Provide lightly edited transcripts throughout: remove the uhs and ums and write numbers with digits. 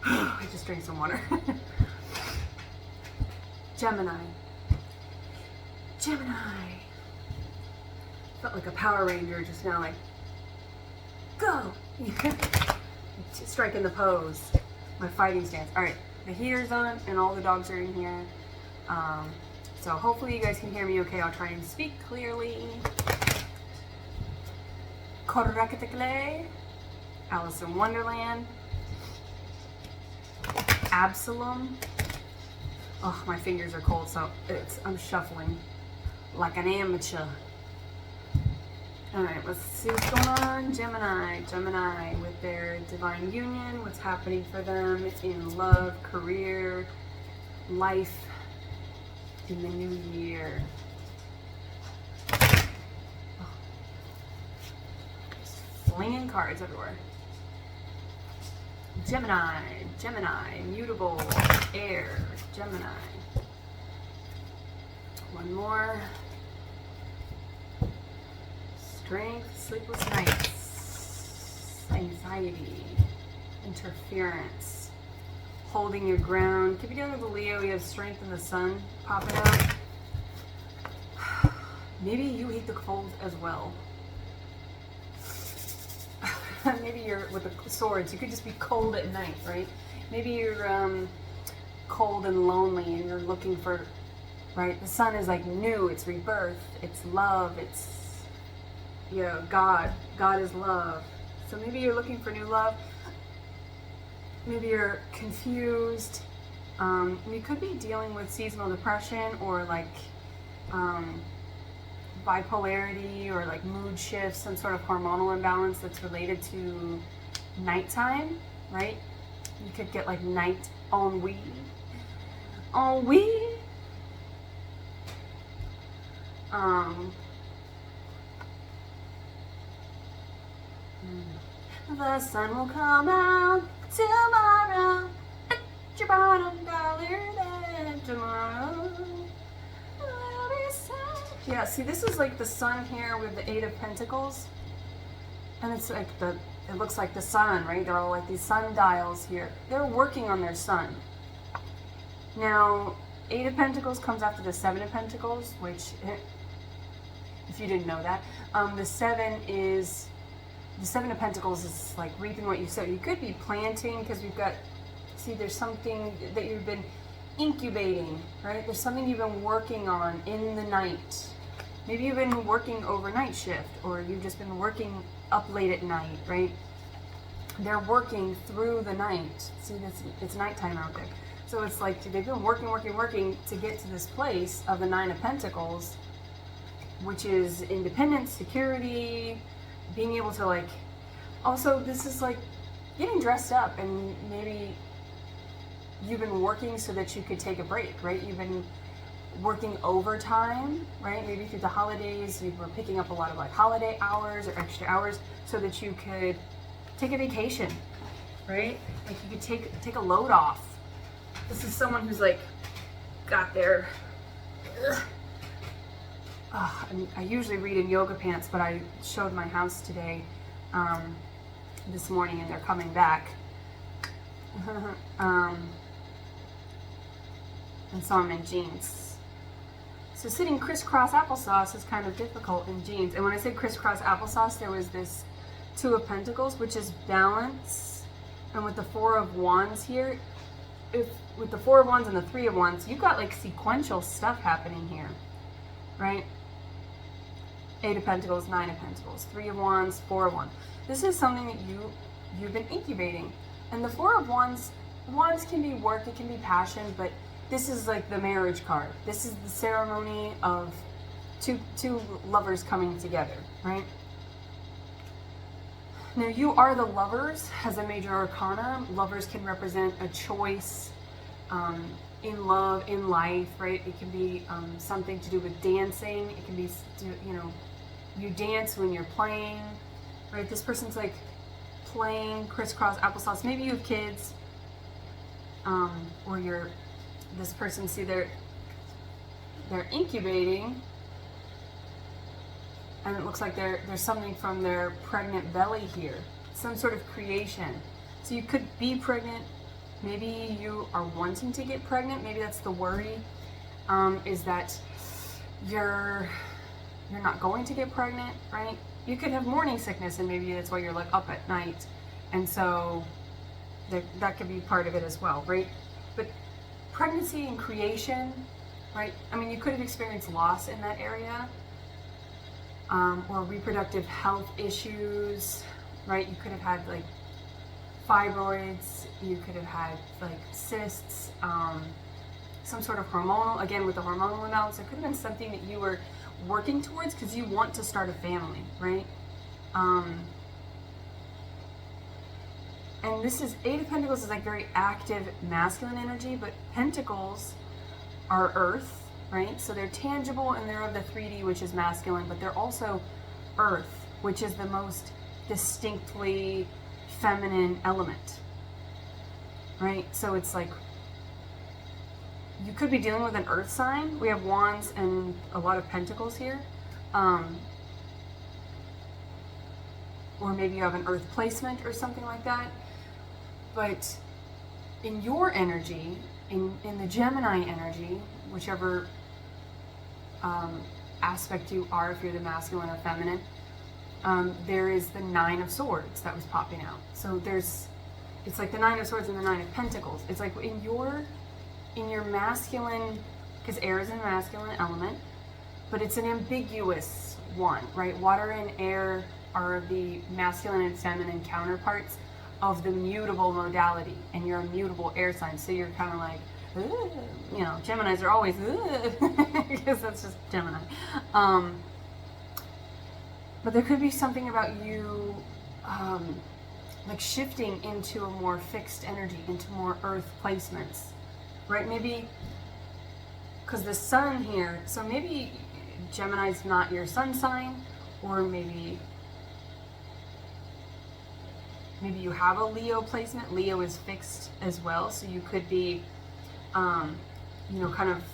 I just drank some water. Gemini. Gemini. Felt like a Power Ranger just now, like, go! Striking the pose. My fighting stance. Alright, the heater's on and all the dogs are in here. So hopefully you guys can hear me okay. I'll try and speak clearly. Correctly. Alice in Wonderland. Absalom. Oh, my fingers are cold, so I'm shuffling like an amateur. Alright, let's see what's going on. Gemini with their divine union, what's happening for them in love, career, life, in the new year. Oh. Just flinging cards everywhere. Gemini, mutable, air, Gemini. One more. Strength, sleepless nights, anxiety, interference, holding your ground. Could be dealing with the Leo. You have strength in the sun popping out. Maybe you hate the cold as well. Maybe you're with the swords. You could just be cold at night, right? Maybe you're cold and lonely and you're looking for, right? The sun is like new. It's rebirth. It's love. It's God is love. So maybe you're looking for new love. Maybe you're confused. You could be dealing with seasonal depression or like bipolarity or like mood shifts, some sort of hormonal imbalance that's related to nighttime, right? You could get like night ennui. The sun will come out tomorrow at your bottom dollar then tomorrow. Yeah, see, this is like the sun here with the Eight of Pentacles. And it's like it looks like the sun, right? They're all like these sundials here. They're working on their sun. Now, Eight of Pentacles comes after the Seven of Pentacles, which, if you didn't know that, the Seven of Pentacles is like reaping what you sow. You could be planting because we've got, see, there's something that you've been incubating, right? There's something you've been working on in the night. Maybe you've been working overnight shift, or you've just been working up late at night, right? They're working through the night. See, it's nighttime out there. So it's like they've been working to get to this place of the Nine of Pentacles, which is independence, security, being able to like, also this is like getting dressed up, and maybe you've been working so that you could take a break, right? You've been working overtime, right? Maybe through the holidays, you were picking up a lot of like holiday hours or extra hours so that you could take a vacation, right? Like you could take a load off. This is someone who's like got their, I usually read in yoga pants, but I showed my house today, this morning, and they're coming back. And so I'm in jeans. So sitting crisscross applesauce is kind of difficult in jeans. And when I said crisscross applesauce, there was this Two of Pentacles, which is balance. And with the Four of Wands here, with the Four of Wands and the Three of Wands, you've got like sequential stuff happening here, right? Eight of Pentacles, Nine of Pentacles, Three of Wands, Four of Wands. This is something that you've been incubating. And the Four of Wands can be work, it can be passion, but this is like the marriage card. This is the ceremony of two lovers coming together, right? Now you are the Lovers as a major arcana. Lovers can represent a choice in love, in life, right? It can be something to do with dancing. It can be, you dance when you're playing, right? This person's like playing crisscross applesauce. Maybe you have kids, or this person, see, they're incubating, and it looks like there's something from their pregnant belly here, some sort of creation. So you could be pregnant, Maybe you are wanting to get pregnant. Maybe that's the worry, is that you're not going to get pregnant, right? You could have morning sickness, and maybe that's why you're like up at night, and so that could be part of it as well, right? But pregnancy and creation, right? I mean, you could have experienced loss in that area, or reproductive health issues, right? You could have had like fibroids, you could have had like cysts, some sort of hormonal, again with the hormonal imbalance, it could have been something that you were working towards because you want to start a family, right? And this is, Eight of Pentacles is like very active masculine energy, but Pentacles are earth, right? So they're tangible and they're of the 3D, which is masculine, but they're also earth, which is the most distinctly feminine element, right? So it's like, you could be dealing with an earth sign. We have wands and a lot of pentacles here. Or maybe you have an earth placement or something like that. But in your energy, in the Gemini energy, whichever aspect you are, if you're the masculine or feminine, there is the Nine of Swords that was popping out. So it's like the Nine of Swords and the Nine of Pentacles. It's like in your masculine, because air is a masculine element, but it's an ambiguous one, right? Water and air are the masculine and feminine counterparts of the mutable modality, and you're a mutable air sign, so you're kind of like, you know, Geminis are always, because that's just Gemini. But there could be something about you, like shifting into a more fixed energy, into more earth placements, right? Maybe, because the sun here, so maybe Gemini's not your sun sign, or maybe you have a Leo placement. Leo is fixed as well, so you could be, you know, kind of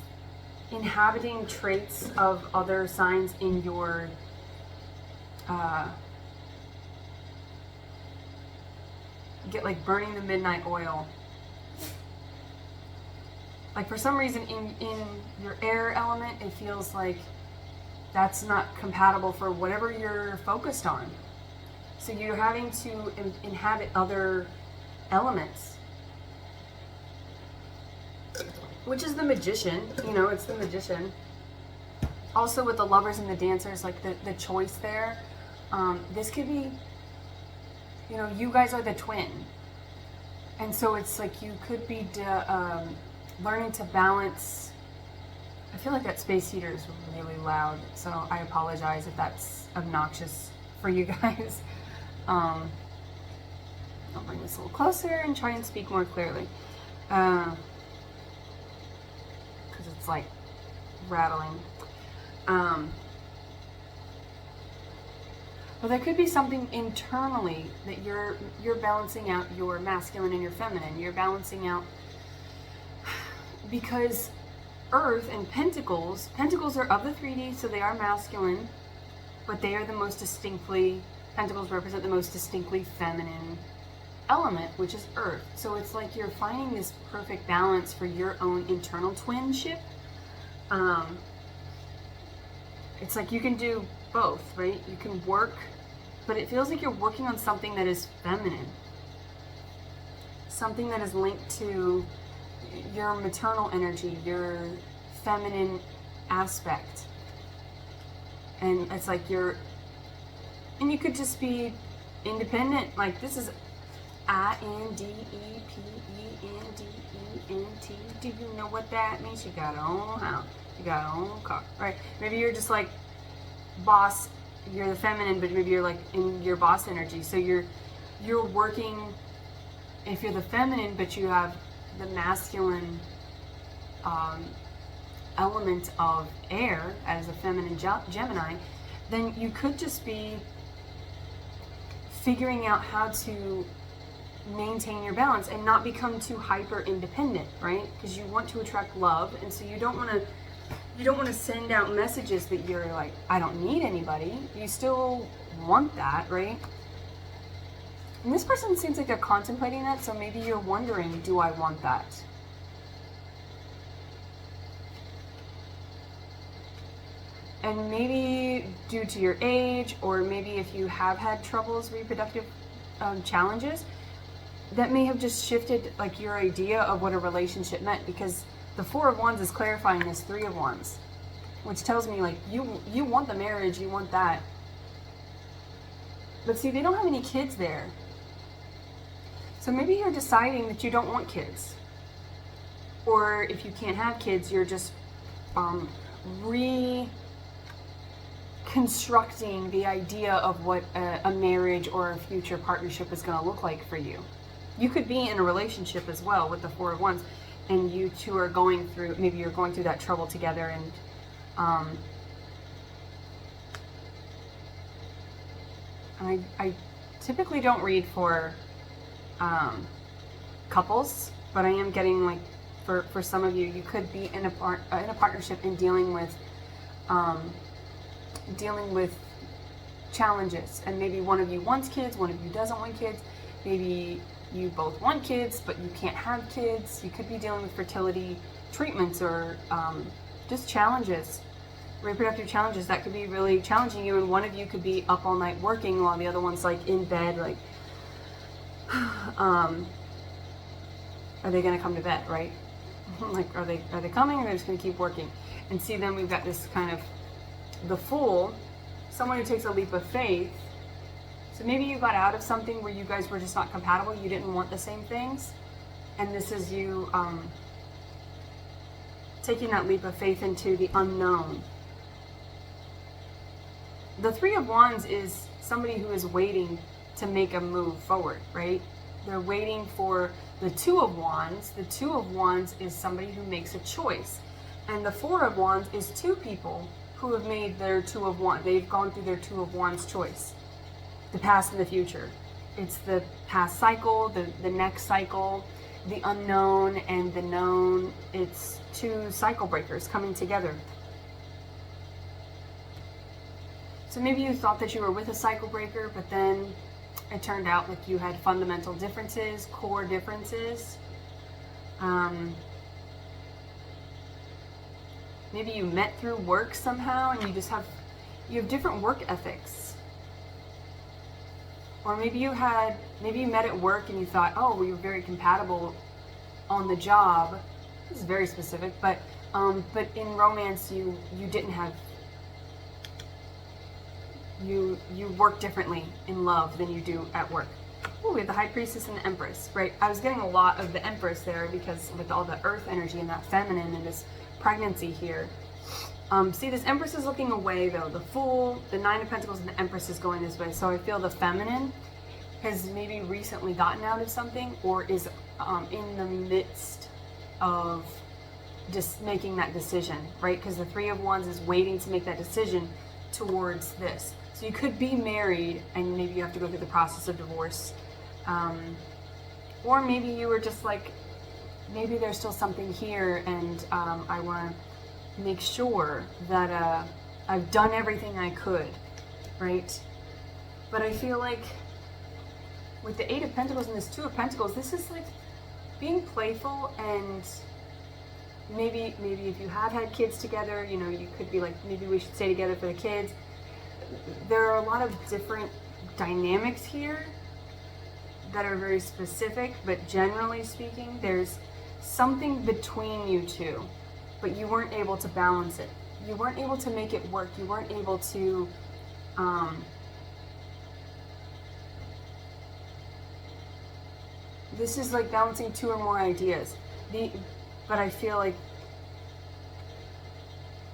inhabiting traits of other signs in your, get like burning the midnight oil. Like for some reason in your air element, it feels like that's not compatible for whatever you're focused on. So you're having to inhabit other elements, which is the Magician, you know, it's the Magician. Also with the Lovers and the Dancers, like the choice there, this could be, you know, you guys are the twin. And so it's like you could be learning to balance. I feel like that space heater is really loud, so I apologize if that's obnoxious for you guys. I'll bring this a little closer and try and speak more clearly, because it's like rattling. But there could be something internally that you're balancing out your masculine and your feminine. You're balancing out, because Earth and Pentacles are of the 3D, so they are masculine, but they are the most distinctly, Pentacles represent the most distinctly feminine element, which is Earth. So it's like you're finding this perfect balance for your own internal twinship. It's like you can do both, right? You can work, but it feels like you're working on something that is feminine. Something that is linked to your maternal energy, your feminine aspect. And it's like and you could just be independent. Like this is INDEPENDENT. Do you know what that means? You got your own house. You got your own car, right? Maybe you're just like boss. You're the feminine, but maybe you're like in your boss energy. So you're working. If you're the feminine, but you have the masculine element of air as a feminine Gemini, then you could just be figuring out how to maintain your balance and not become too hyper independent, right? Because you want to attract love, and so you don't want to send out messages that you're like, I don't need anybody. You still want that, right? And this person seems like they're contemplating that, so maybe you're wondering, do I want that? And maybe due to your age, or maybe if you have had troubles, reproductive challenges, that may have just shifted like your idea of what a relationship meant, because the Four of Wands is clarifying this Three of Wands, which tells me like you want the marriage, you want that. But see, they don't have any kids there. So maybe you're deciding that you don't want kids. Or if you can't have kids, you're just reconstructing the idea of what a marriage or a future partnership is going to look like for you. You could be in a relationship as well with the Four of Wands, and you two are going through, maybe you're going through that trouble together, and I typically don't read for couples, but I am getting like for some of you, you could be in a partnership and dealing with challenges, and maybe one of you wants kids, one of you doesn't want kids. Maybe you both want kids, but you can't have kids. You could be dealing with fertility treatments, or just challenges, reproductive challenges that could be really challenging you, and one of you could be up all night working while the other one's like in bed, like are they going to come to bed, right? Like, are they coming, or are they just going to keep working? And see, then we've got this kind of the Fool, someone who takes a leap of faith. So maybe you got out of something where you guys were just not compatible, you didn't want the same things, and this is you taking that leap of faith into the unknown. The Three of Wands is somebody who is waiting to make a move forward, right? They're waiting for the Two of Wands. The Two of Wands is somebody who makes a choice. And the Four of Wands is two people who have made their Two of Wands. They've gone through their Two of Wands choice. The past and the future. It's the past cycle, the next cycle, the unknown and the known. It's two cycle breakers coming together. So maybe you thought that you were with a cycle breaker, but then it turned out like you had fundamental differences, core differences. Maybe you met through work somehow, and you have different work ethics. Or maybe you met at work and you thought, oh, we were very compatible on the job. This is very specific, but in romance you didn't have. You work differently in love than you do at work. Oh, we have the High Priestess and the Empress, right? I was getting a lot of the Empress there because with all the earth energy and that feminine and this pregnancy here. See, this Empress is looking away though. The Fool, the Nine of Pentacles, and the Empress is going this way. So I feel the feminine has maybe recently gotten out of something, or is in the midst of just making that decision, right? Because the Three of Wands is waiting to make that decision towards this. So you could be married and maybe you have to go through the process of divorce. Or maybe you were just like, maybe there's still something here, and I want to make sure that I've done everything I could, right? But I feel like with the Eight of Pentacles and this Two of Pentacles, this is like being playful, and maybe if you have had kids together, you know, you could be like, maybe we should stay together for the kids. There are a lot of different dynamics here that are very specific, but generally speaking, there's something between you two, but you weren't able to balance it. You weren't able to make it work. You weren't able to this is like balancing two or more ideas. But I feel like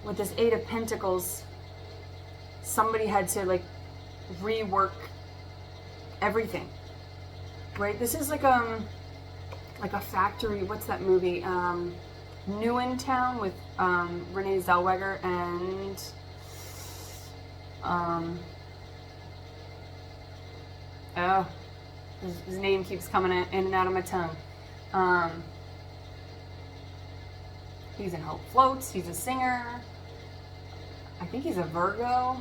with this Eight of Pentacles, somebody had to like rework everything, right? This is like a factory. What's that movie? New in Town with Renee Zellweger and his name keeps coming in and out of my tongue. He's in Hope Floats. He's a singer. I think he's a Virgo.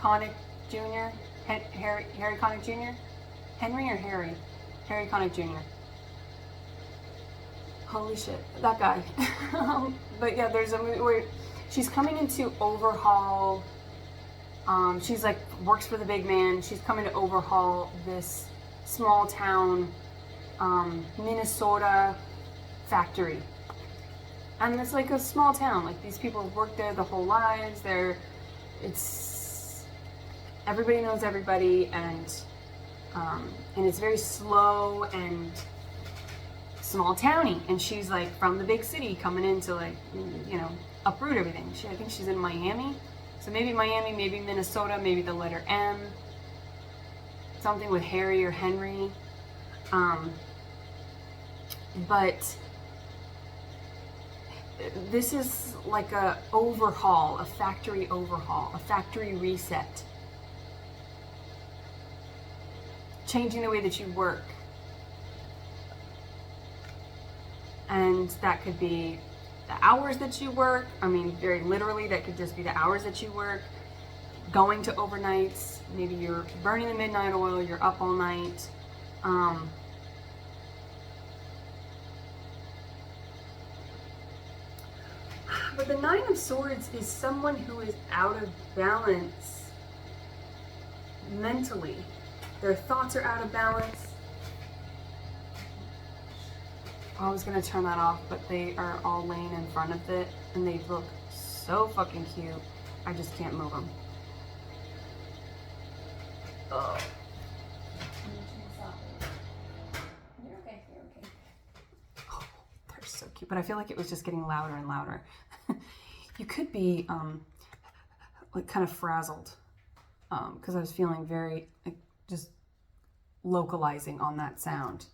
Connick Jr., Harry Connick Jr., Henry or Harry? Harry Connick Jr. Holy shit, that guy. But yeah, there's a movie where she's coming into overhaul. She's like works for the big man. She's coming to overhaul this small town, Minnesota factory. And it's like a small town. Like these people have worked there their whole lives. Everybody knows everybody, and it's very slow and small towny. And she's like from the big city coming in to like, uproot everything. I think she's in Miami. So maybe Miami, maybe Minnesota, maybe the letter M. Something with Harry or Henry. But this is like a overhaul, a factory overhaul, a factory reset. Changing the way that you work. And that could be the hours that you work. I mean, very literally, that could just be the hours that you work. Going to overnights. Maybe you're burning the midnight oil, you're up all night. But the Nine of Swords is someone who is out of balance mentally. Their thoughts are out of balance. I was gonna turn that off, but they are all laying in front of it, and they look so fucking cute. I just can't move them. Oh. You're okay. Oh, they're so cute, but I feel like it was just getting louder and louder. You could be like kind of frazzled, because I was feeling very just localizing on that sound.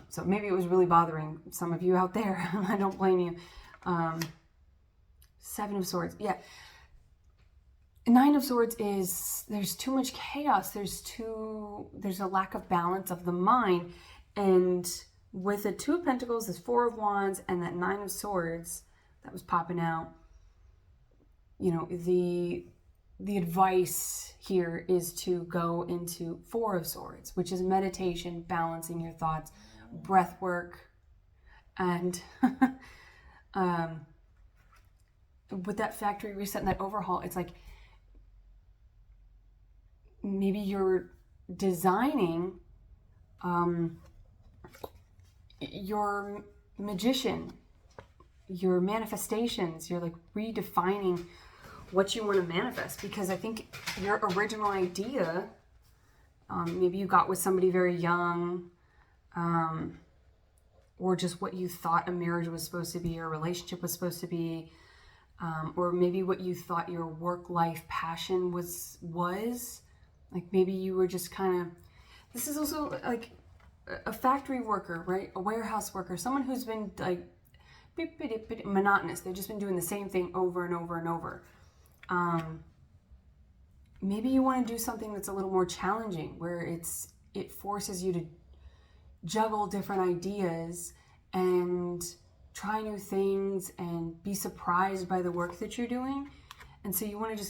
So maybe it was really bothering some of you out there. I don't blame you. Seven of Swords. Yeah. Nine of Swords is, there's too much chaos. There's a lack of balance of the mind. And with the Two of Pentacles, there's Four of Wands, and that Nine of Swords that was popping out. The advice here is to go into Four of Swords, which is meditation, balancing your thoughts, breath work, and with that factory reset and that overhaul, it's like maybe you're designing your magician, your manifestations, you're like redefining what you want to manifest, because I think your original idea, maybe you got with somebody very young, or just what you thought a marriage was supposed to be, or a relationship was supposed to be, or maybe what you thought your work-life passion was. Like maybe you were just kind of, this is also like a factory worker, right? A warehouse worker, someone who's been like monotonous. They've just been doing the same thing over and over and over. Maybe you want to do something that's a little more challenging, where it forces you to juggle different ideas and try new things and be surprised by the work that you're doing. And so you want to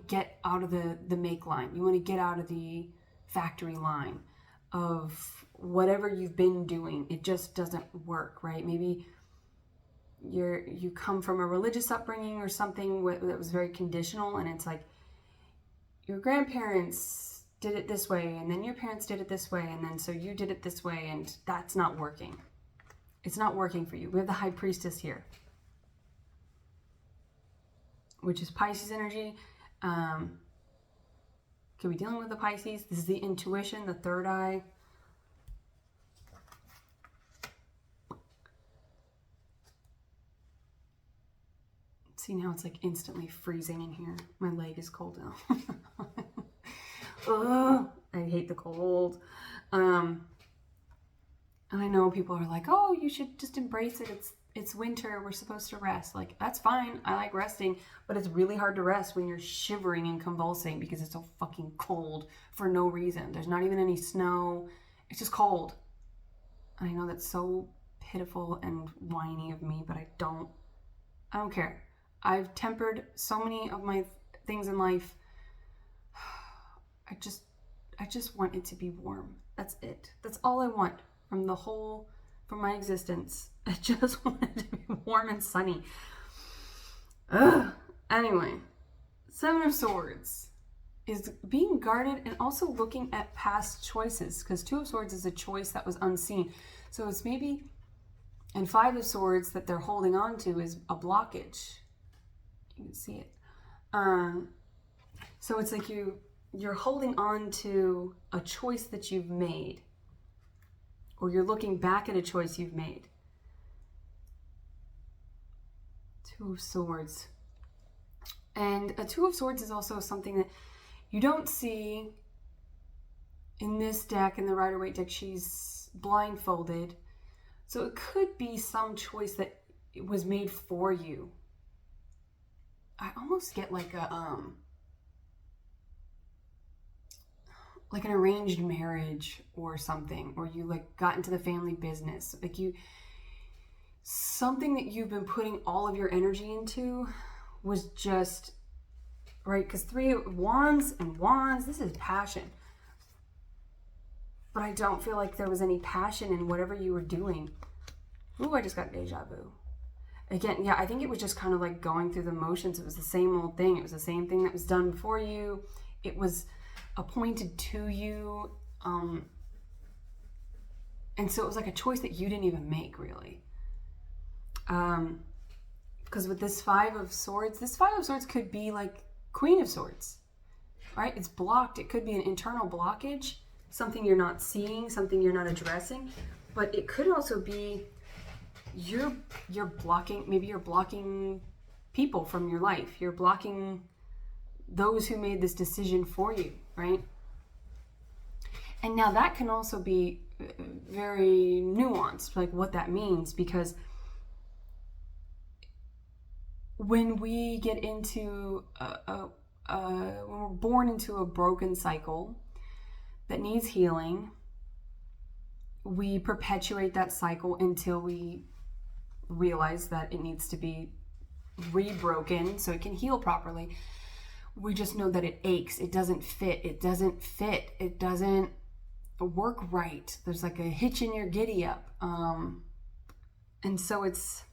get out of the make line. You want to get out of the factory line of whatever you've been doing. It just doesn't work, right? Maybe you come from a religious upbringing or something that was very conditional, and it's like your grandparents did it this way, and then your parents did it this way, and then so you did it this way, and that's not working. It's not working for you. We have the High Priestess here, which is Pisces energy. Could be dealing with the Pisces. This is the intuition, the third eye. See, now it's like instantly freezing in here. My leg is cold now. Ugh, I hate the cold. And I know people are like, oh, you should just embrace it. It's winter. We're supposed to rest. Like, that's fine. I like resting, but it's really hard to rest when you're shivering and convulsing because it's so fucking cold for no reason. There's not even any snow. It's just cold. I know that's so pitiful and whiny of me, but I don't care. I've tempered so many of my things in life. I just want it to be warm. That's it. That's all I want from my existence. I just want it to be warm and sunny. Ugh. Anyway, Seven of Swords is being guarded and also looking at past choices, because Two of Swords is a choice that was unseen. So it's maybe, and Five of Swords that they're holding on to is a blockage. You can see it. So it's like you're holding on to a choice that you've made, or you're looking back at a choice you've made. Two of Swords. And a Two of Swords is also something that you don't see in this deck. In the Rider-Waite deck, she's blindfolded. So it could be some choice that was made for you. I almost get like an arranged marriage or something, or you like got into the family business. Like something that you've been putting all of your energy into was just, right? Because Three of Wands and Wands, this is passion. But I don't feel like there was any passion in whatever you were doing. Ooh, I just got deja vu. Again, yeah, I think it was just kind of like going through the motions. It was the same old thing. It was the same thing that was done before you. It was appointed to you. And so it was like a choice that you didn't even make, really. Because with this Five of Swords could be like Queen of Swords, right? It's blocked. It could be an internal blockage, something you're not seeing, something you're not addressing. But it could also be you're blocking, maybe you're blocking people from your life. You're blocking those who made this decision for you, right? And now that can also be very nuanced, like what that means, because when we get into when we're born into a broken cycle that needs healing, we perpetuate that cycle until we realize that it needs to be rebroken so it can heal properly. We just know that it aches. It doesn't fit. It doesn't work right. There's like a hitch in your giddy up. And so it's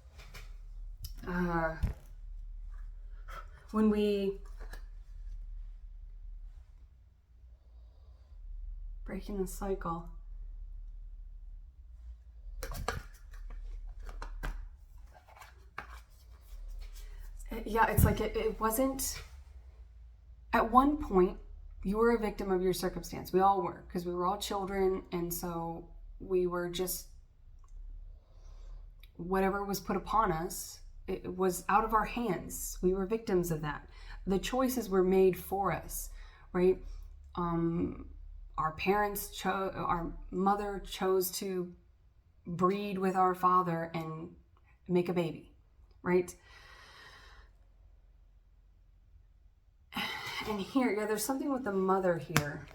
when we breaking the cycle. Yeah, it's like it wasn't. At one point, you were a victim of your circumstance. We all were, because we were all children, and so we were just, whatever was put upon us, it was out of our hands. We were victims of that. The choices were made for us, right? Our parents our mother chose to breed with our father and make a baby, right? And here, yeah, there's something with the mother here.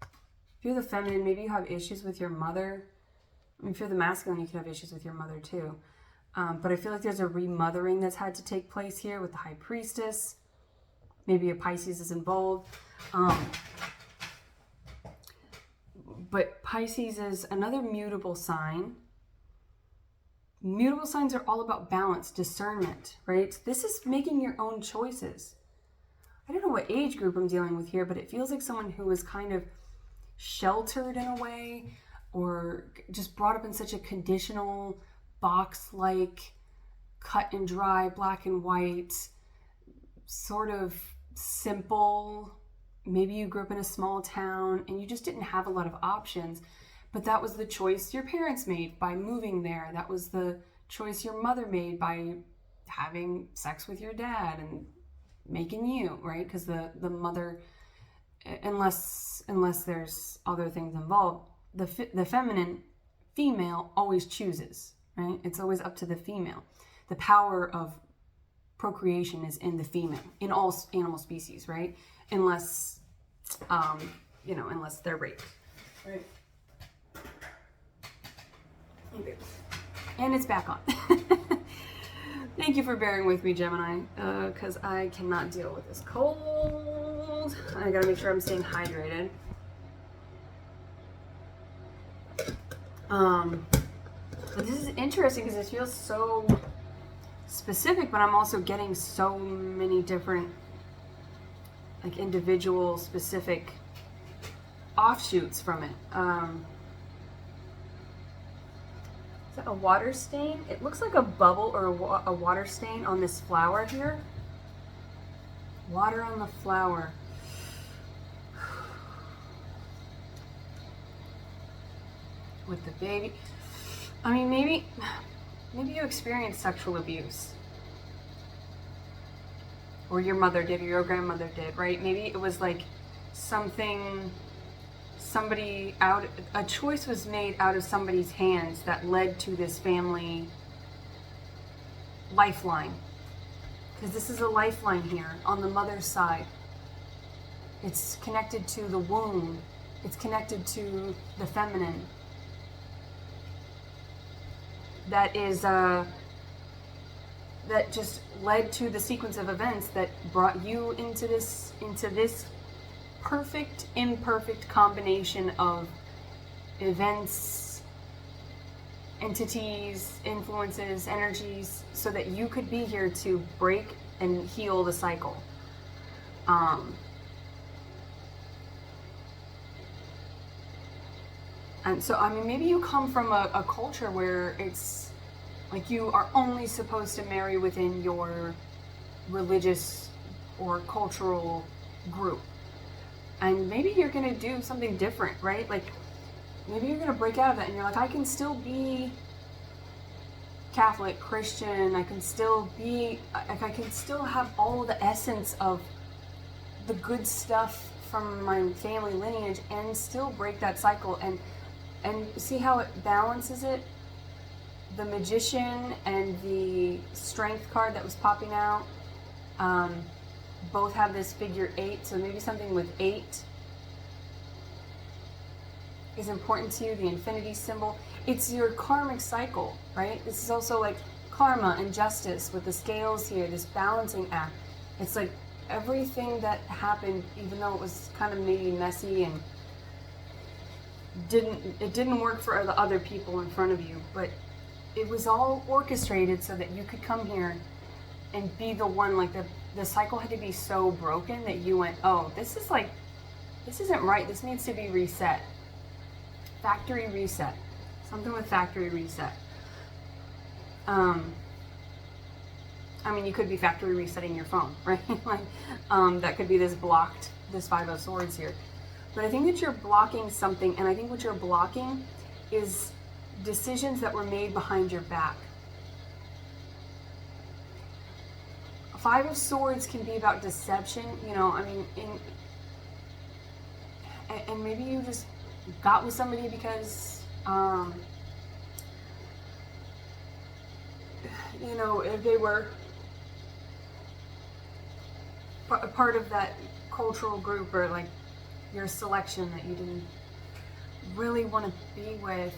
If you're the feminine, maybe you have issues with your mother. I mean, if you're the masculine, you could have issues with your mother too. But I feel like there's a remothering that's had to take place here with the High Priestess. Maybe a Pisces is involved. But Pisces is another mutable sign. Mutable signs are all about balance, discernment, right? This is making your own choices. I don't know what age group I'm dealing with here, but it feels like someone who is kind of sheltered in a way, or just brought up in such a conditional box-like, cut and dry, black and white, sort of simple. Maybe you grew up in a small town and you just didn't have a lot of options. But that was the choice your parents made by moving there. That was the choice your mother made by having sex with your dad and making you, right? Because the mother, unless there's other things involved, the female always chooses, right? It's always up to the female. The power of procreation is in the female, in all animal species, right? Unless, unless they're raped, right? Okay. And it's back on. Thank you for bearing with me, Gemini, because I cannot deal with this cold. I gotta make sure I'm staying hydrated. But this is interesting because it feels so specific, but I'm also getting so many different, like, individual specific offshoots from it. Is that a water stain? It looks like a bubble or a water stain on this flower here. Water on the flower. With the baby. I mean, maybe you experienced sexual abuse. Or your mother did, or your grandmother did, right? Maybe it was like a choice was made out of somebody's hands that led to this family lifeline. Because this is a lifeline here on the mother's side. It's connected to the womb. It's connected to the feminine. That just led to the sequence of events that brought you into this perfect, imperfect combination of events, entities, influences, energies, so that you could be here to break and heal the cycle. And so, I mean, maybe you come from a culture where it's like you are only supposed to marry within your religious or cultural group. And maybe you're going to do something different, right? Like, maybe you're going to break out of that and you're like, I can still be Catholic, Christian, I can still have all the essence of the good stuff from my family lineage and still break that cycle and see how it balances it. The Magician and the Strength card that was popping out both have this figure 8, so maybe something with 8 is important to you. The infinity symbol. It's your karmic cycle, right? This is also like karma and justice with the scales here, this balancing act. It's like everything that happened, even though it was kind of maybe messy and it didn't work for the other people in front of you, but it was all orchestrated so that you could come here and be the one. Like the cycle had to be so broken that you went, oh, this isn't right. This needs to be reset. Factory reset. Something with factory reset. I mean, you could be factory resetting your phone, right? Like, that could be this 5 of swords here. But I think that you're blocking something, and I think what you're blocking is decisions that were made behind your back. 5 of Swords can be about deception, I mean, and maybe you just got with somebody because, if they were a part of that cultural group or like your selection that you didn't really want to be with.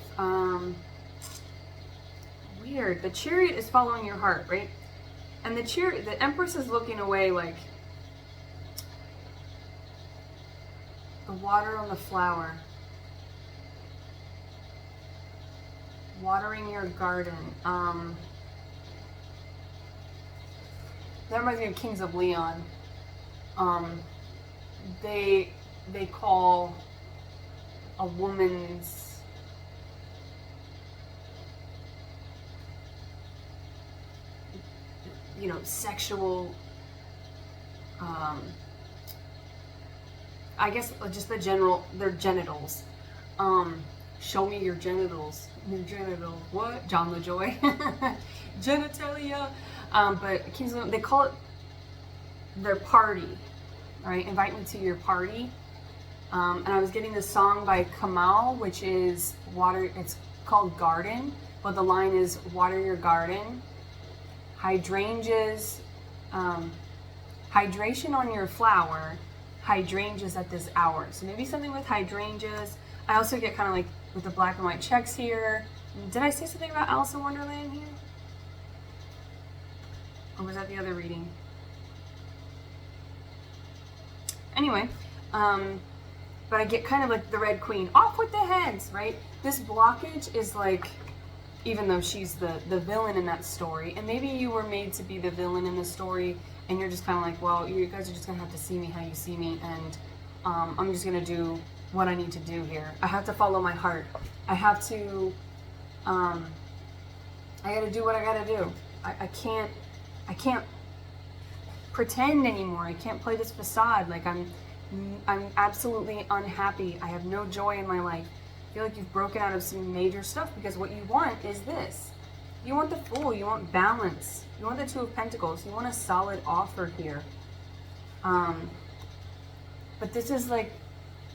Weird. The Chariot is following your heart, right? And the Empress is looking away like the water on the flower. Watering your garden. That reminds me of Kings of Leon. They call a woman's sexual, I guess just their genitals. Show me your genitals. Your genitals. What? John LaJoy. Genitalia. But Kings of Leon, they call it their party. Right? Invite me to your party. And I was getting this song by Kamal, which is water. It's called Garden, but the line is water your garden. Hydrangeas, hydration on your flower. Hydrangeas at this hour. So maybe something with hydrangeas. I also get kind of like with the black and white checks here. Did I say something about Alice in Wonderland here? Or was that the other reading? Anyway, but I get kind of like the Red Queen, off with the heads, right? This blockage is like, even though she's the villain in that story, and maybe you were made to be the villain in the story, and you're just kind of like, well, you guys are just gonna have to see me how you see me, and I'm just gonna do what I need to do here. I have to follow my heart. I have to, I gotta do what I gotta do. I can't pretend anymore. I can't play this facade. Like I'm absolutely unhappy. I have no joy in my life. I feel like you've broken out of some major stuff because what you want is this. You want the Fool. You want balance. You want the Two of Pentacles. You want a solid offer here. But this is like,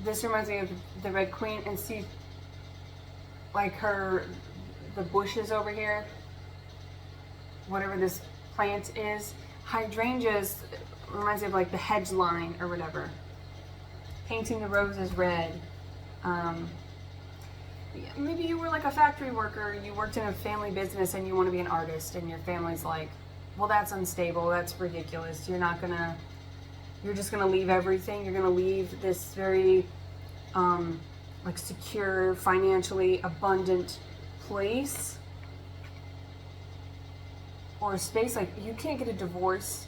this reminds me of the Red Queen, and see, like the bushes over here, whatever this plant is. Hydrangeas reminds me of like the hedge line or whatever. Painting the roses red. Maybe you were like a factory worker, you worked in a family business and you want to be an artist, and your family's like, well, that's unstable, that's ridiculous, you're just gonna leave everything, you're gonna leave this very like secure, financially abundant place or space. Like, you can't get a divorce,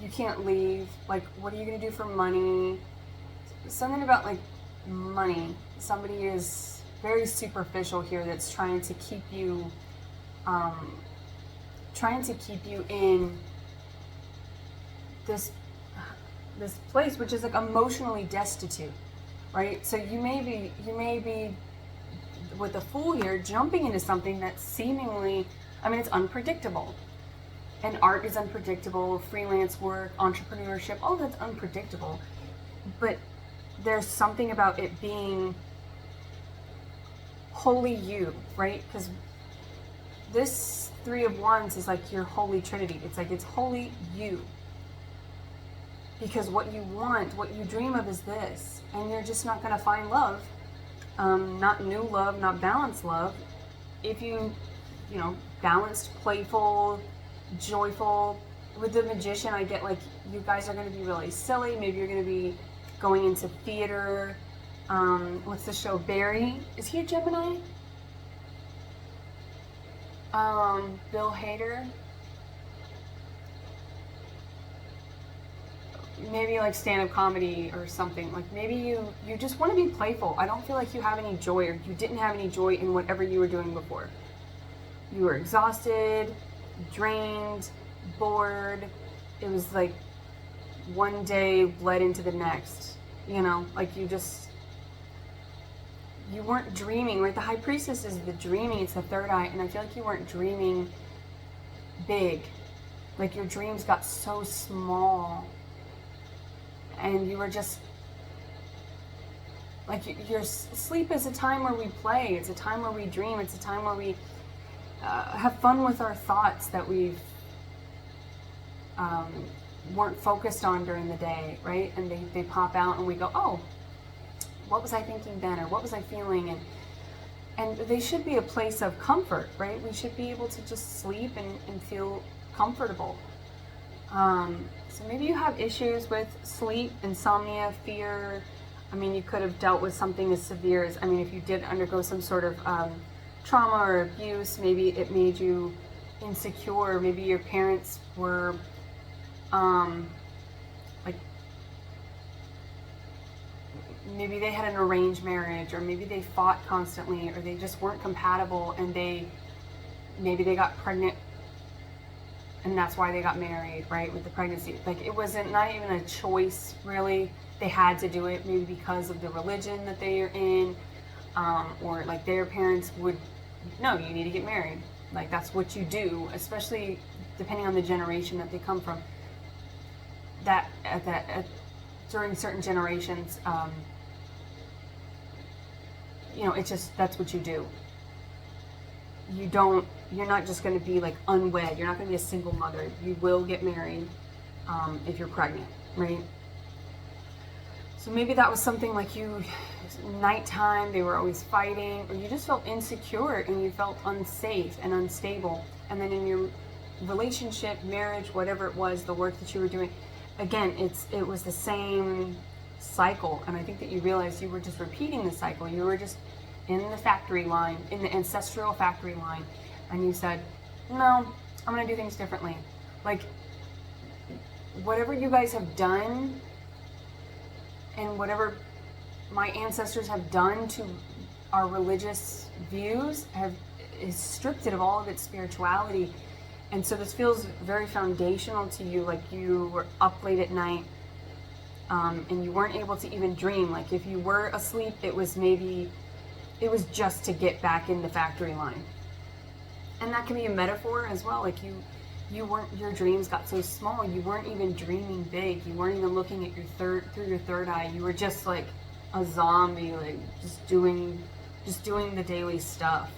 you can't leave, like, what are you gonna do for money? Something about like money. Somebody is very superficial here that's trying to keep you in this place, which is like emotionally destitute, right? So you may be with the Fool here jumping into something that's seemingly, I mean, it's unpredictable. And art is unpredictable, freelance work, entrepreneurship, all that's unpredictable. But there's something about it being wholly you, right? Because this Three of Wands is like your holy trinity. It's like, it's wholly you. Because what you want, what you dream of is this. And you're just not going to find love. Not new love, not balanced love. If you know, balanced, playful, joyful. With the Magician, I get like, you guys are going to be really silly. Maybe you're going to be going into theater. What's the show? Barry? Is he a Gemini? Bill Hader? Maybe like stand-up comedy or something. Like, maybe you just want to be playful. I don't feel like you have any joy, or you didn't have any joy in whatever you were doing before. You were exhausted, drained, bored. It was like one day bled into the next. You know, like you weren't dreaming, right? The High Priestess is the dreaming, it's the third eye, and I feel like you weren't dreaming big. Like, your dreams got so small, and you were just, like, your sleep is a time where we play, it's a time where we dream, it's a time where we have fun with our thoughts that we've weren't focused on during the day, right? And they pop out and we go, oh, what was I thinking then, or what was I feeling? And they should be a place of comfort, right? We should be able to just sleep and feel comfortable. So maybe you have issues with sleep, insomnia, fear. I mean, you could have dealt with something as severe as, I mean, if you did undergo some sort of trauma or abuse, maybe it made you insecure. Maybe your parents were like, maybe they had an arranged marriage, or maybe they fought constantly, or they just weren't compatible, and maybe they got pregnant, and that's why they got married, right, with the pregnancy. Like, it wasn't, not even a choice, really. They had to do it, maybe because of the religion that they are in, or like their parents would, no, you need to get married. Like, that's what you do, especially depending on the generation that they come from. During certain generations, you know, it's just, that's what you do. You're not just going to be like unwed. You're not going to be a single mother. You will get married if you're pregnant, right? So maybe that was something like nighttime, they were always fighting, or you just felt insecure and you felt unsafe and unstable. And then in relationship, marriage, whatever it was, the work that you were doing, again, it was the same cycle. And I think that you realized you were just repeating the cycle. You were just in the factory line, in the ancestral factory line, and you said, no, I'm gonna do things differently. Like, whatever you guys have done and whatever my ancestors have done to our religious views is stripped it of all of its spirituality. And so this feels very foundational to you, like you were up late at night, and you weren't able to even dream. Like if you were asleep, it was just to get back in the factory line. And that can be a metaphor as well. Like your dreams got so small, you weren't even dreaming big. You weren't even looking at through your third eye. You were just like a zombie, like just doing the daily stuff.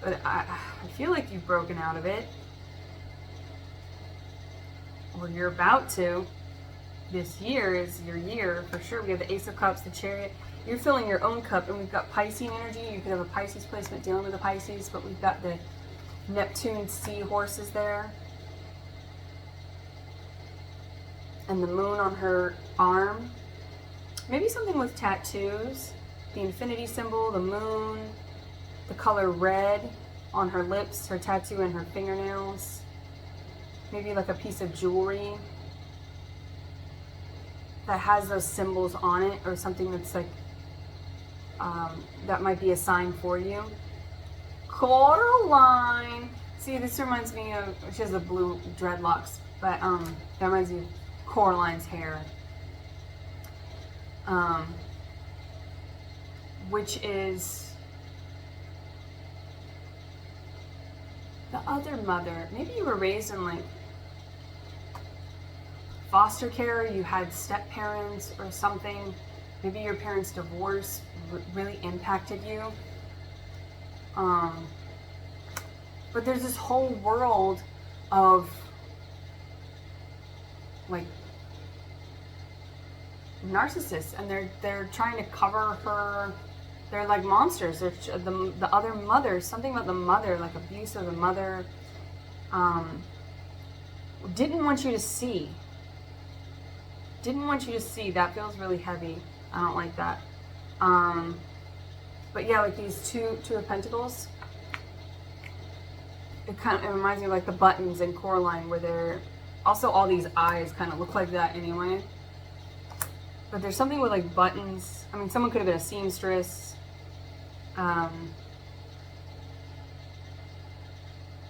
But I feel like you've broken out of it, or you're about to. This year is your year for sure. We have the Ace of Cups, the Chariot. You're filling your own cup, and we've got Piscean energy. You could have a Pisces placement dealing with the Pisces, but we've got the Neptune seahorses there. And the moon on her arm. Maybe something with tattoos. The infinity symbol, the moon, the color red on her lips, her tattoo, and her fingernails. Maybe like a piece of jewelry that has those symbols on it, or something that's like, that might be a sign for you. Coraline. See, this reminds me of, she has the blue dreadlocks, but that reminds me of Coraline's hair. Which is the other mother. Maybe you were raised in like foster care, you had step parents or something. Maybe your parents' divorce really impacted you. But there's this whole world of like narcissists, and they're trying to cover her. They're like monsters. They're the other mother. Something about the mother, like abuse of the mother. Didn't want you to see. Didn't want you to see. That feels really heavy. I don't like that. But yeah, like these two of Pentacles. It reminds me of like the buttons in Coraline, where they're also all these eyes kind of look like that anyway. But there's something with like buttons. I mean, someone could have been a seamstress.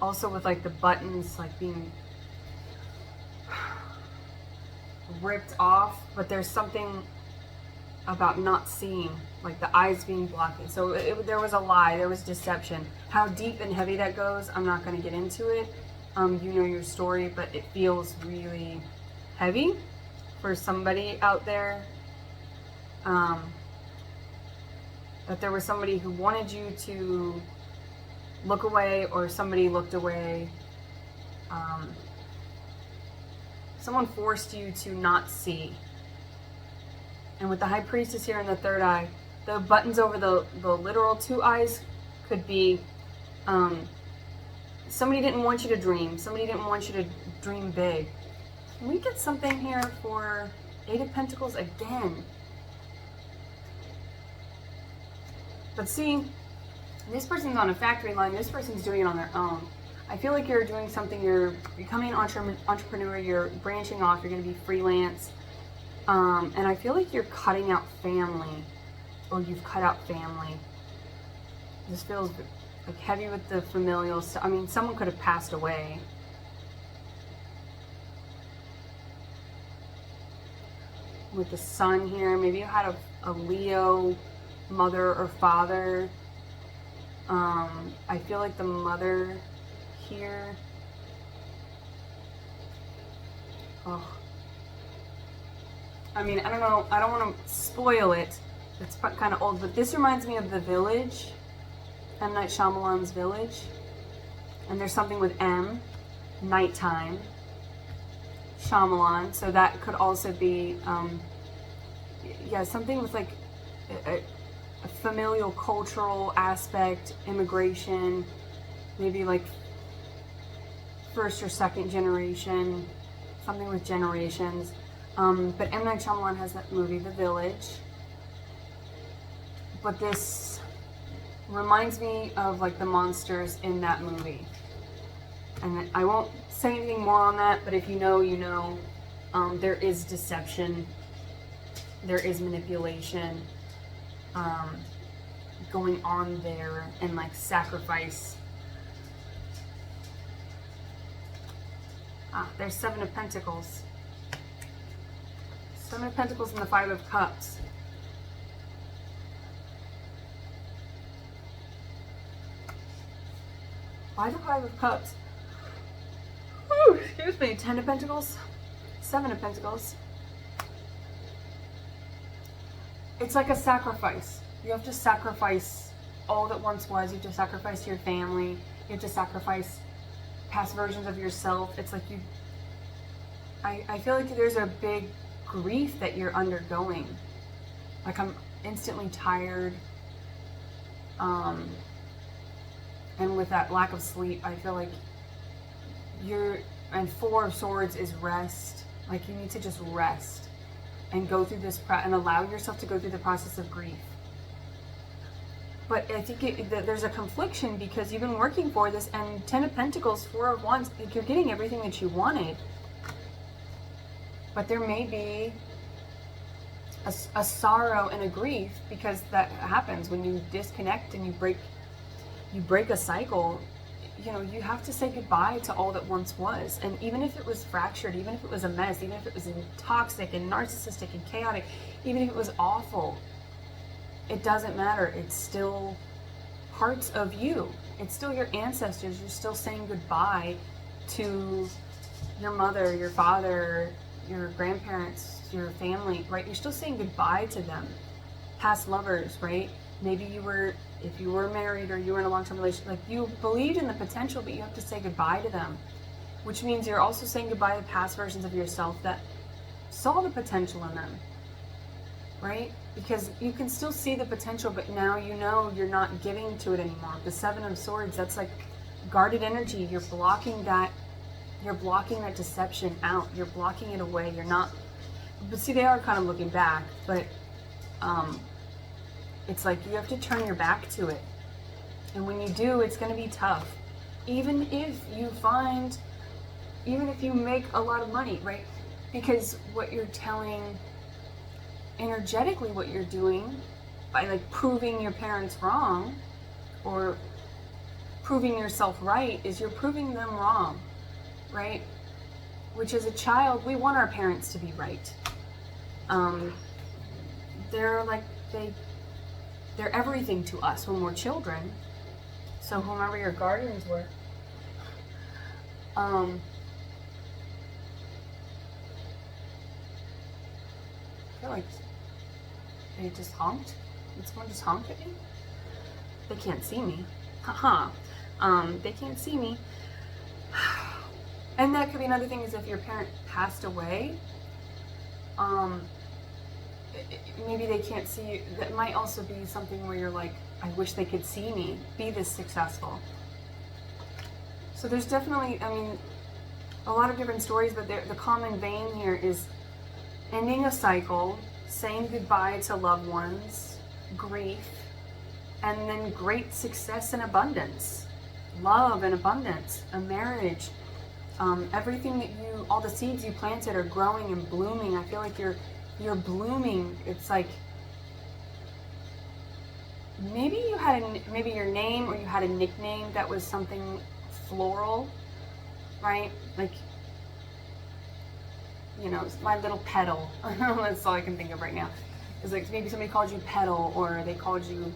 Also with like the buttons like being ripped off, but there's something about not seeing, like the eyes being blocked. So there was a lie, there was deception. How deep and heavy that goes, I'm not going to get into it. You know your story, but it feels really heavy for somebody out there. That there was somebody who wanted you to look away, or somebody looked away. Someone forced you to not see. And with the High Priestess here in the third eye, the buttons over the literal two eyes could be somebody didn't want you to dream. Somebody didn't want you to dream big. Can we get something here for Eight of Pentacles again? But see, this person's on a factory line. This person's doing it on their own. I feel like you're doing something. You're becoming an entrepreneur. You're branching off. You're going to be freelance. And I feel like you're cutting out family, or you've cut out family. This feels like heavy with the familial stuff. I mean, someone could have passed away. With the sun here, maybe you had a Leo mother or father. I feel like the mother here. Oh. I mean, I don't know. I don't want to spoil it. It's kind of old, but this reminds me of The Village. M. Night Shyamalan's Village. And there's something with M. Nighttime. Shyamalan. So that could also be, yeah, something with like a familial cultural aspect, immigration, maybe like first or second generation, something with generations. But M. Night Shyamalan has that movie, The Village. But this reminds me of like the monsters in that movie. And I won't say anything more on that, but if you know, you know. There is deception. There is manipulation going on there, and like sacrifice. There's 7 of Pentacles. 7 of Pentacles and the 5 of Cups. Why the 5 of Cups? Ooh, excuse me. 10 of Pentacles. 7 of Pentacles. It's like a sacrifice. You have to sacrifice all that once was. You have to sacrifice your family. You have to sacrifice past versions of yourself. It's like you... I feel like there's a big grief that you're undergoing. Like I'm instantly tired. And with that lack of sleep, I feel like you're... And 4 of Swords is rest. Like you need to just rest and go through this and allow yourself to go through the process of grief. But I think there's a confliction because you've been working for this, and 10 of Pentacles, 4 of Wands, like you're getting everything that you wanted. But there may be a sorrow and a grief, because that happens when you disconnect and you break a cycle. You know, you have to say goodbye to all that once was. And even if it was fractured, even if it was a mess, even if it was toxic and narcissistic and chaotic, even if it was awful, it doesn't matter. It's still parts of you. It's still your ancestors. You're still saying goodbye to your mother, your father, your grandparents, your family, right? You're still saying goodbye to them. Past lovers, right? Maybe if you were married or you were in a long-term relationship, like you believed in the potential, but you have to say goodbye to them, which means you're also saying goodbye to past versions of yourself that saw the potential in them, right? Because you can still see the potential, but now you know you're not giving to it anymore. The 7 of Swords, that's like guarded energy. You're blocking that deception out. You're blocking it away. You're not, but see, they are kind of looking back, but it's like you have to turn your back to it. And when you do, it's going to be tough. Even if you make a lot of money, right? Because what you're telling, energetically what you're doing, by like proving your parents wrong, or proving yourself right, is you're proving them wrong, right? Which as a child, we want our parents to be right. They're everything to us when we're children. So whomever your guardians were, I feel like they just honked. Did someone just honk at me? They can't see me. Haha. They can't see me. And that could be another thing, is if your parent passed away, maybe they can't see you. That might also be something where you're like, I wish they could see me be this successful. So there's definitely, I mean, a lot of different stories, but the common vein here is ending a cycle, saying goodbye to loved ones, grief, and then great success and abundance, love and abundance, a marriage. Everything that all the seeds you planted are growing and blooming. I feel like you're blooming. It's like maybe maybe your name, or you had a nickname that was something floral, right? Like, you know, my little petal. That's all I can think of right now. It's like maybe somebody called you Petal, or they called you,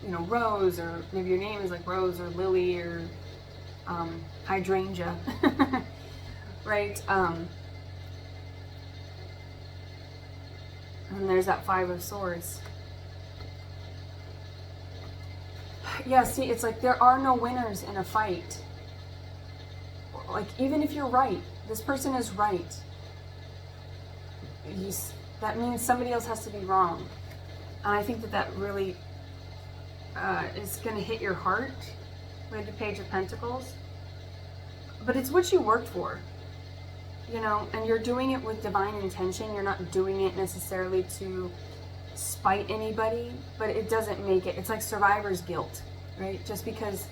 you know, Rose, or maybe your name is like Rose or Lily or Hydrangea, right? And there's that 5 of Swords. Yeah, see, it's like there are no winners in a fight. Like, even if you're right, this person is right, that means somebody else has to be wrong. And I think that really is going to hit your heart with the Page of Pentacles. but it's what you worked for, you know, and you're doing it with divine intention. You're not doing it necessarily to spite anybody, but it doesn't make it, it's like survivor's guilt, right? Just because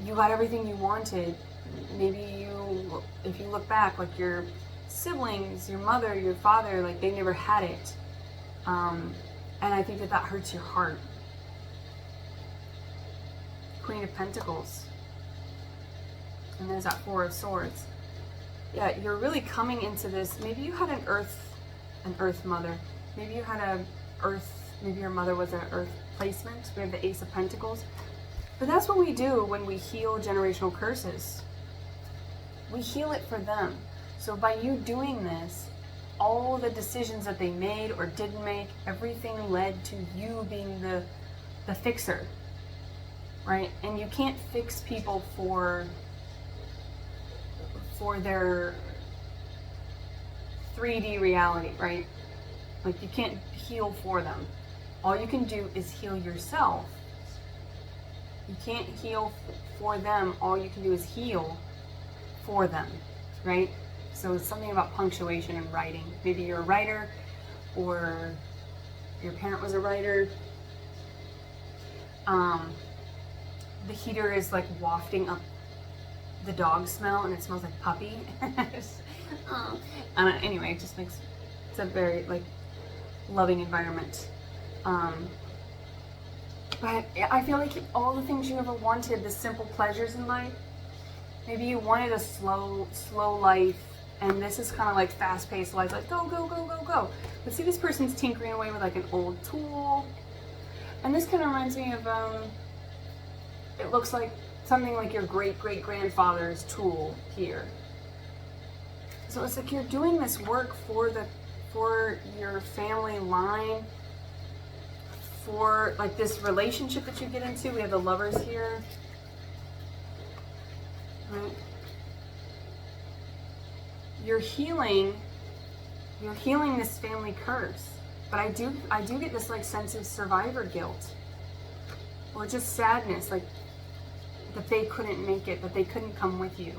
you got everything you wanted, maybe you, if you look back, like your siblings, your mother, your father, like they never had it. And I think that that hurts your heart. Queen of Pentacles. And there's that Four of Swords. Yeah, you're really coming into this. Maybe you had an earth mother. Maybe you had maybe your mother was an earth placement. We have the Ace of Pentacles. But that's what we do when we heal generational curses. We heal it for them. So by you doing this, all the decisions that they made or didn't make, everything led to you being the fixer, right? And you can't fix people for their 3D reality, right? Like you can't heal for them. All you can do is heal yourself. You can't heal for them. All you can do is heal for them, right? So it's something about punctuation and writing. Maybe you're a writer, or your parent was a writer. The heater is like wafting up the dog smell, and it smells like puppy. Anyway, it just makes, it's a very like loving environment. But I feel like all the things you ever wanted, the simple pleasures in life, maybe you wanted a slow life, and this is kind of like fast-paced life, like go, go, go, go, go. But see, this person's tinkering away with like an old tool. And this kind of reminds me of, it looks like something like your great-great-grandfather's tool here. So it's like you're doing this work for your family line, for like this relationship that you get into. We have the Lovers here. Right? You're healing this family curse. But I do get this like sense of survivor guilt, or just sadness, like that they couldn't make it, that they couldn't come with you.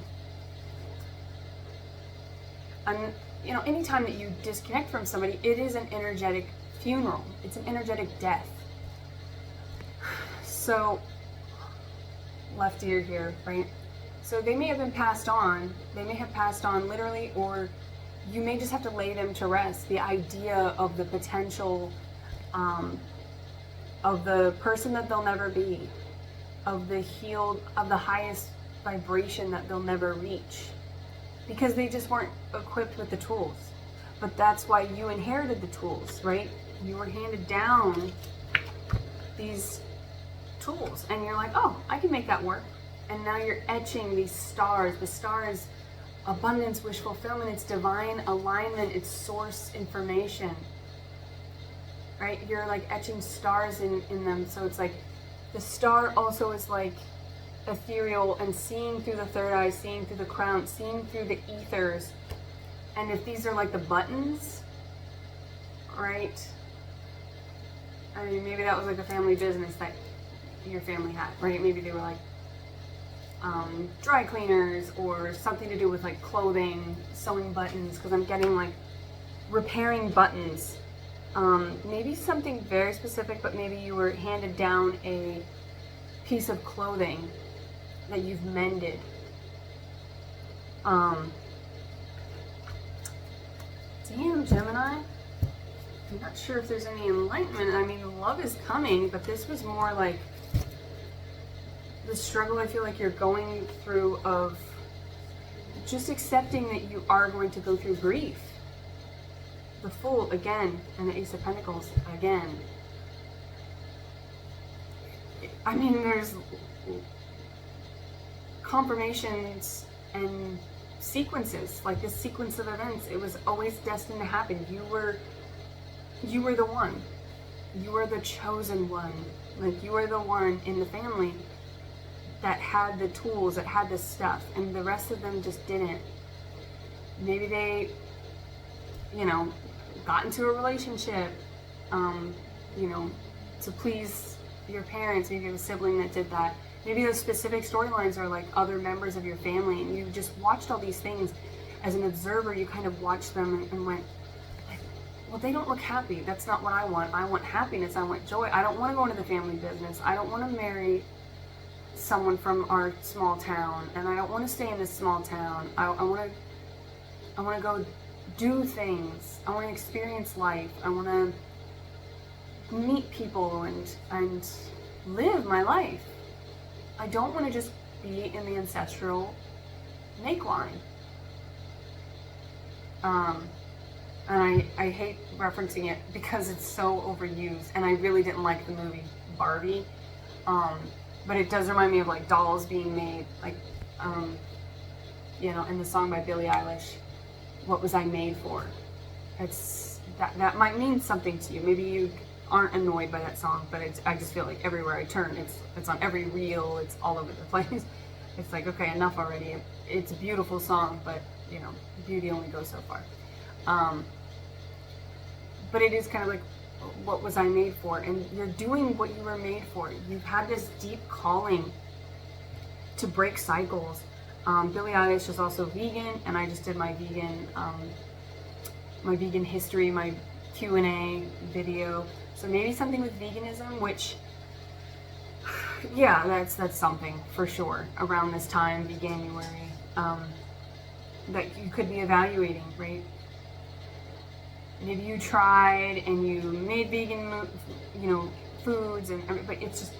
And you know, anytime that you disconnect from somebody, it is an energetic funeral. It's an energetic death. So, left ear here, right? So they may have been passed on. They may have passed on literally, or you may just have to lay them to rest. The idea of the potential of the person that they'll never be, of the highest vibration that they'll never reach, because they just weren't equipped with the tools. But that's why you inherited the tools, right? You were handed down these tools, and you're like, oh, I can make that work. And now you're etching these stars. The star is abundance, wish fulfillment, it's divine alignment, it's source information, right? You're like etching stars in them. So it's like the star also is like ethereal and seeing through the third eye, seeing through the crown, seeing through the ethers. And if these are like the buttons, right? I mean, maybe that was like a family business that your family had, right? Maybe they were like dry cleaners, or something to do with like clothing, sewing buttons, because I'm getting like repairing buttons. Maybe something very specific, but maybe you were handed down a piece of clothing that you've mended. Damn, Gemini. I'm not sure if there's any enlightenment. I mean, love is coming, but this was more like the struggle I feel like you're going through of just accepting that you are going to go through grief. The Fool again, and the Ace of Pentacles again. I mean, there's confirmations and sequences, like this sequence of events. It was always destined to happen. You were the one. You were the chosen one. Like, you were the one in the family that had the tools, that had the stuff, and the rest of them just didn't. Maybe they, you know, got into a relationship, you know, to please your parents. Maybe you have a sibling that did that. Maybe those specific storylines are like other members of your family, and you just watched all these things as an observer. You kind of watched them and went, well, they don't look happy. That's not what I want. I want happiness. I want joy. I don't want to go into the family business. I don't want to marry someone from our small town, and I don't want to stay in this small town. I want to go do things. I want to experience life. I want to meet people and live my life. I don't want to just be in the ancestral make line. And I hate referencing it because it's so overused, and I really didn't like the movie Barbie. But it does remind me of like dolls being made, like, you know, in the song by Billie Eilish, "What Was I Made For?" It's that might mean something to you. Maybe you aren't annoyed by that song, but I just feel like everywhere I turn, it's on every reel, it's all over the place. It's like, okay, enough already. It's a beautiful song, but you know, beauty only goes so far. But it is kind of like, what was I made for? And you're doing what you were made for. You've had this deep calling to break cycles. Billie Eilish is also vegan, and I just did my vegan history, my Q&A video. So maybe something with veganism, which, yeah, that's something for sure around this time, January, that you could be evaluating, right? Maybe you tried and you made vegan, you know, foods, but it's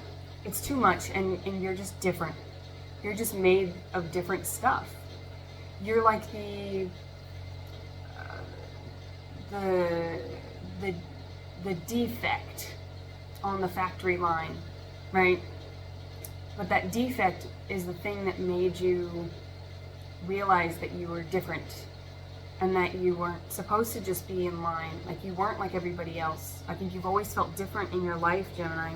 too much, and you're just different. You're just made of different stuff. You're like the defect on the factory line, right? But that defect is the thing that made you realize that you were different, and that you weren't supposed to just be in line. Like, you weren't like everybody else. I think you've always felt different in your life, Gemini,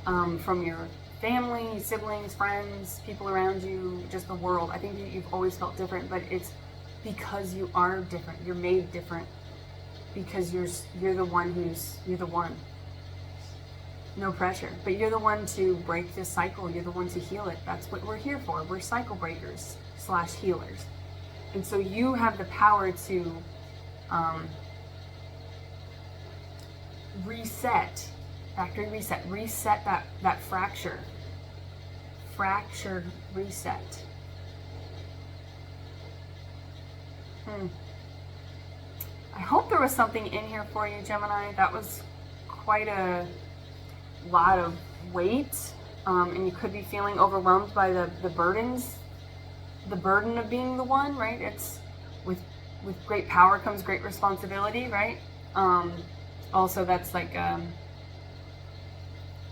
from your family, siblings, friends, people around you, just the world. I think you've always felt different, but it's because you are different. You're made different because you're the one. No pressure, but you're the one to break this cycle. You're the one to heal it. That's what we're here for. We're cycle breakers / healers. And so you have the power to reset, factory reset that fracture, reset. I hope there was something in here for you, Gemini. That was quite a lot of weight, and you could be feeling overwhelmed by the burdens. The burden of being the one, right? It's with great power comes great responsibility, right? Also, that's like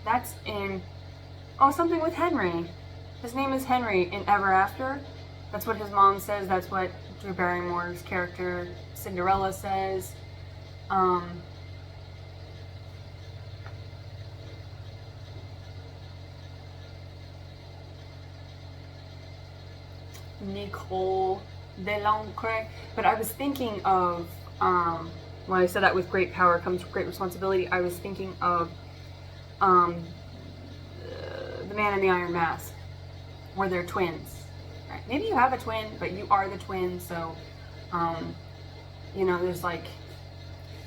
that's in something with Henry. His name is Henry in Ever After. That's what his mom says. That's what Drew Barrymore's character Cinderella says. Nicole Delancre. But I was thinking of, when I said that with great power comes great responsibility, I was thinking of the Man in the Iron Mask, where they're twins. Right? Maybe you have a twin, but you are the twin, so, you know, there's like,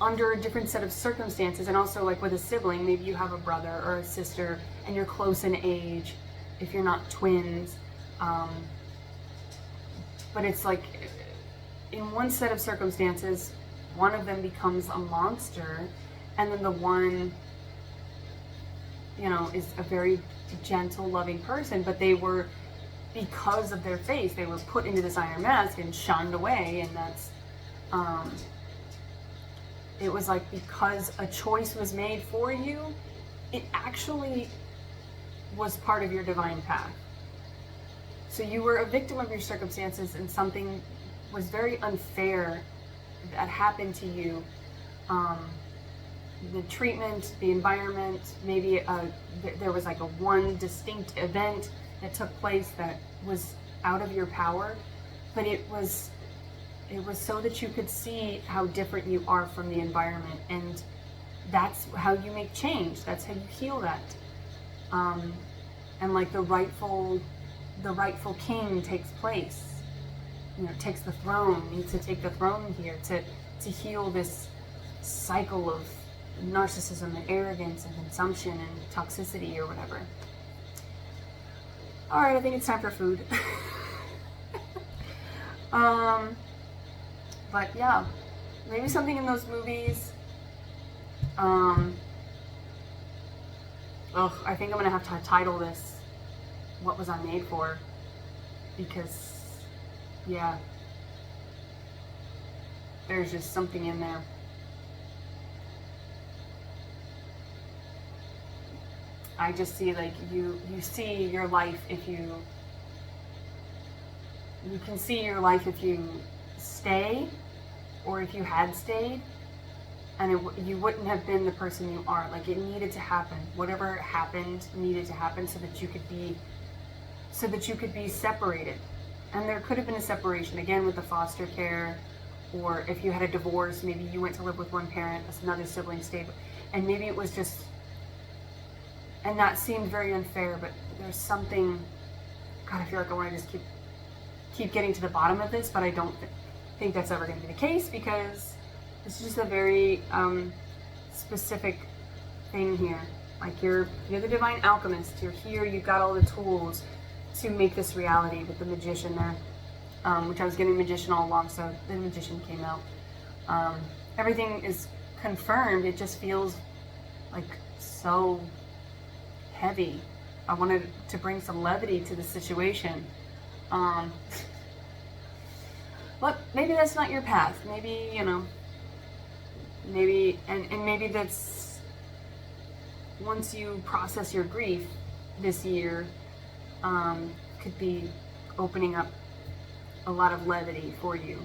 under a different set of circumstances, and also like with a sibling, maybe you have a brother or a sister, and you're close in age, if you're not twins. But it's like, in one set of circumstances, one of them becomes a monster, and then the one, you know, is a very gentle, loving person, but they were, because of their face, they were put into this iron mask and shunned away, and that's, it was like, because a choice was made for you, it actually was part of your divine path. So you were a victim of your circumstances, and something was very unfair that happened to you. The treatment, the environment, maybe there was like a one distinct event that took place that was out of your power, but it was so that you could see how different you are from the environment, and that's how you make change. That's how you heal that. and like the rightful king takes place, takes the throne, needs to take the throne here to heal this cycle of narcissism and arrogance and consumption and toxicity or whatever. All right, I think it's time for food. But yeah, maybe something in those movies. I think I'm gonna have to title this "What Was I Made For?" because, yeah, there's just something in there. I just see like you see your life if you can see your life if you stay, or if you had stayed, and you wouldn't have been the person you are. Like, it needed to happen. Whatever happened needed to happen so that you could be separated. And there could have been a separation, again, with the foster care, or if you had a divorce, maybe you went to live with one parent as another sibling stayed, and maybe it was just, and that seemed very unfair, but there's something, God, I feel like I want to just keep getting to the bottom of this, but I don't think that's ever going to be the case, because it's just a very specific thing here. Like, you're the divine alchemist. You're here. You've got all the tools to make this reality with the magician there, which I was getting magician all along, so the magician came out. Everything is confirmed. It just feels like so heavy. I wanted to bring some levity to the situation. But maybe that's not your path. Maybe, maybe, and maybe that's, once you process your grief this year, could be opening up a lot of levity for you.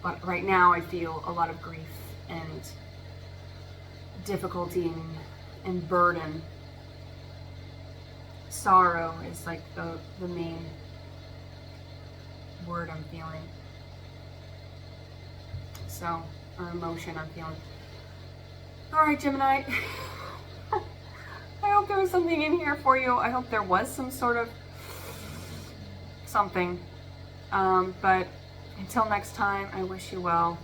But right now I feel a lot of grief and difficulty and burden. Sorrow is like the main word I'm feeling. So, or emotion I'm feeling. Alright, Gemini. I hope there was something in here for you. I hope there was some sort of something. But until next time, I wish you well.